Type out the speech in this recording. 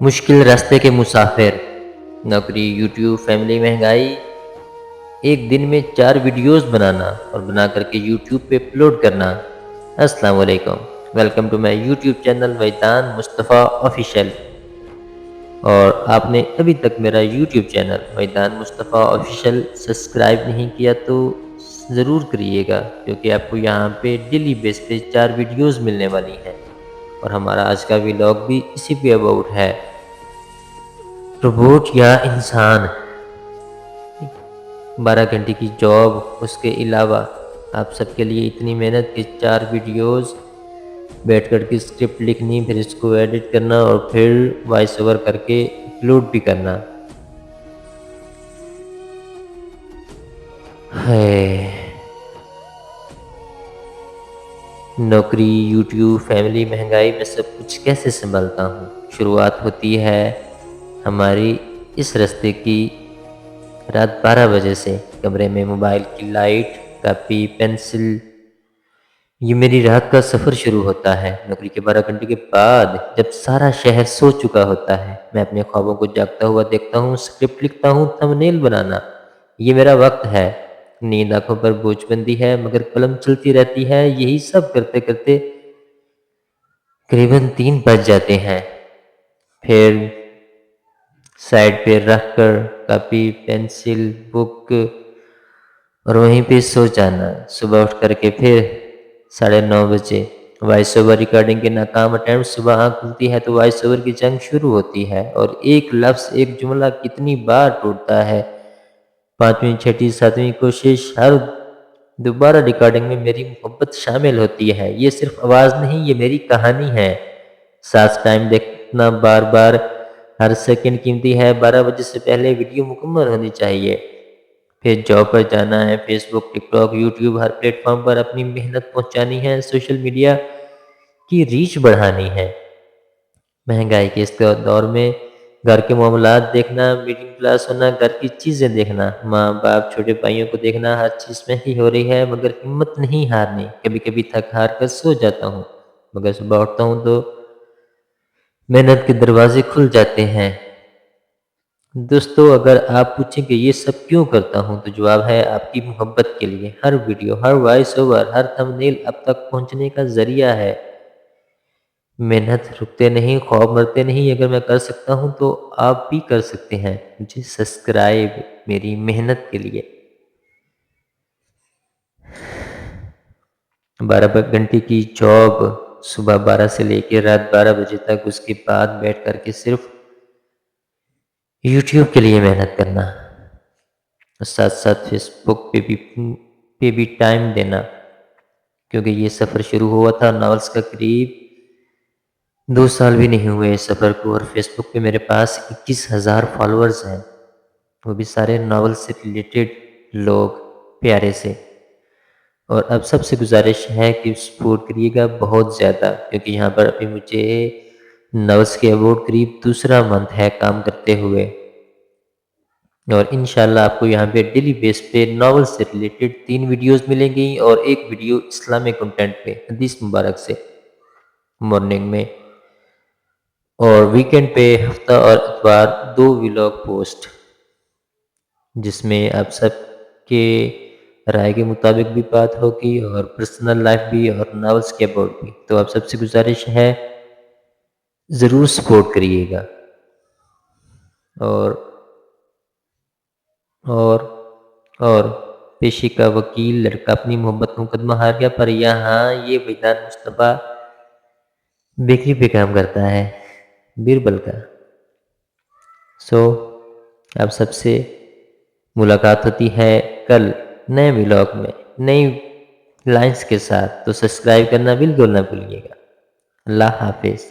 مشکل راستے کے مسافر، نوکری، یوٹیوب، فیملی، مہنگائی، ایک دن میں 4 ویڈیوز بنانا اور بنا کر کے یوٹیوب پہ اپلوڈ کرنا۔ السلام علیکم، welcome to my YouTube channel Wahidan Mustafa official. اور آپ نے ابھی تک میرا YouTube channel Wahidan Mustafa official subscribe نہیں کیا تو ضرور کریے گا، کیونکہ آپ کو یہاں پہ ڈیلی بیس پہ 4 ویڈیوز ملنے والی ہیں، اور ہمارا آج کا ولاگ بھی اسی پہ اباؤٹ ہے، روبوٹ یا انسان۔ 12 گھنٹے کی جاب، اس کے علاوہ آپ سب کے لیے اتنی محنت کہ 4 ویڈیوز بیٹھ کر کے اسکرپٹ لکھنی، پھر اس کو ایڈٹ کرنا اور پھر وائس اوور کر کے اپلوڈ بھی کرنا ہے۔ نوکری، یوٹیوب، فیملی، مہنگائی میں سب کچھ کیسے سنبھالتا ہوں؟ شروعات ہوتی ہے ہماری اس راستے کی رات 12 بجے سے۔ کمرے میں موبائل کی لائٹ، کاپی، پینسل، یہ میری رات کا سفر شروع ہوتا ہے۔ نوکری کے 12 گھنٹے کے بعد جب سارا شہر سو چکا ہوتا ہے، میں اپنے خوابوں کو جاگتا ہوا دیکھتا ہوں، اسکرپٹ لکھتا ہوں، تھمبنیل بنانا، یہ میرا وقت ہے۔ نیند آنکھوں پر بوجھ بندی ہے، مگر قلم چلتی رہتی ہے۔ یہی سب کرتے کرتے قریباً 3 بج جاتے ہیں۔ پھر سائڈ پہ رکھ کر کاپی، پینسل، بک، اور وہیں پہ سو جانا۔ صبح اٹھ کر کے پھر 9:30 بجے وائس اوور ریکارڈنگ کے ناکام اٹیمپٹ۔ صبح آنکھ کھلتی ہے تو وائس اوور کی جنگ شروع ہوتی ہے، اور ایک لفظ، ایک جملہ کتنی بار ٹوٹتا ہے۔ 5ویں، 6ٹھی، 7ویں کوشش، ہر دوبارہ ریکارڈنگ میں میری محبت شامل ہوتی ہے۔ یہ صرف آواز نہیں، یہ میری کہانی ہے۔ ساتھ ٹائم دیکھنا بار بار، ہر سیکنڈ قیمتی ہے۔ 12 بجے سے پہلے ویڈیو مکمل ہونی چاہیے۔ پھر جاب پر جانا ہے، فیس بک، ٹک ٹاک، یوٹیوب، ہر پلیٹ فارم پر اپنی محنت پہنچانی ہے۔ سوشل میڈیا کی ریچ بڑھانی ہے۔ مہنگائی کے اس دور میں گھر کے معاملات دیکھنا، میڈل کلاس ہونا، گھر کی چیزیں دیکھنا، ماں باپ، چھوٹے بھائیوں کو دیکھنا، ہر چیز مہنگی ہو رہی ہے، مگر ہمت نہیں ہارنی۔ کبھی کبھی تھک ہار کر سو جاتا ہوں، مگر صبح اٹھتا ہوں تو محنت کے دروازے کھل جاتے ہیں۔ دوستو، اگر آپ پوچھیں کہ یہ سب کیوں کرتا ہوں، تو جواب ہے آپ کی محبت کے لیے۔ ہر ویڈیو، ہر وائس اوور، ہر تھمبنیل اب تک پہنچنے کا ذریعہ ہے۔ محنت رکتے نہیں، خواب مرتے نہیں۔ اگر میں کر سکتا ہوں تو آپ بھی کر سکتے ہیں۔ مجھے سبسکرائب میری محنت کے لیے۔ 12 گھنٹے کی جاب، صبح 12 سے لے کے رات 12 بجے تک، اس کے بعد بیٹھ کر کے صرف یوٹیوب کے لیے محنت کرنا، ساتھ ساتھ فیس بک پہ بھی ٹائم دینا، کیونکہ یہ سفر شروع ہوا تھا ناولز کا قریب 2 سال بھی نہیں ہوئے اس سفر کو، اور فیس بک پہ میرے پاس 21,000 فالورز ہیں، وہ بھی سارے ناول سے ریلیٹڈ لوگ، پیارے سے۔ اور اب سب سے گزارش ہے کہ سپورٹ کریے گا بہت زیادہ، کیونکہ یہاں پر ابھی مجھے ناولز کے اباؤٹ قریب دوسرا منتھ ہے کام کرتے ہوئے، اور انشاءاللہ آپ کو یہاں پہ ڈیلی بیس پہ ناول سے ریلیٹڈ 3 ویڈیوز ملیں گی، اور ایک ویڈیو اسلامک کنٹینٹ پہ، حدیث مبارک سے، مارننگ میں، اور ویکنڈ پہ ہفتہ اور اتوار 2 ولاگ پوسٹ، جس میں آپ سب کے رائے کے مطابق بھی بات ہوگی، اور پرسنل لائف بھی، اور ناولز کے اباؤٹ بھی۔ تو آپ سب سے گزارش ہے ضرور سپورٹ کریے گا۔ اور اور اور پیشے کا وکیل لڑکا اپنی محبت کو مقدمہ ہار گیا، پر یہاں یہ وحیدان مصطفیٰ بیکری پہ کام کرتا ہے، بیربل کا۔ آپ سب سے ملاقات ہوتی ہے کل نئے ولاگ میں، نئی لائنز کے ساتھ، تو سبسکرائب کرنا بالکل نہ بھولیے گا۔ اللہ حافظ۔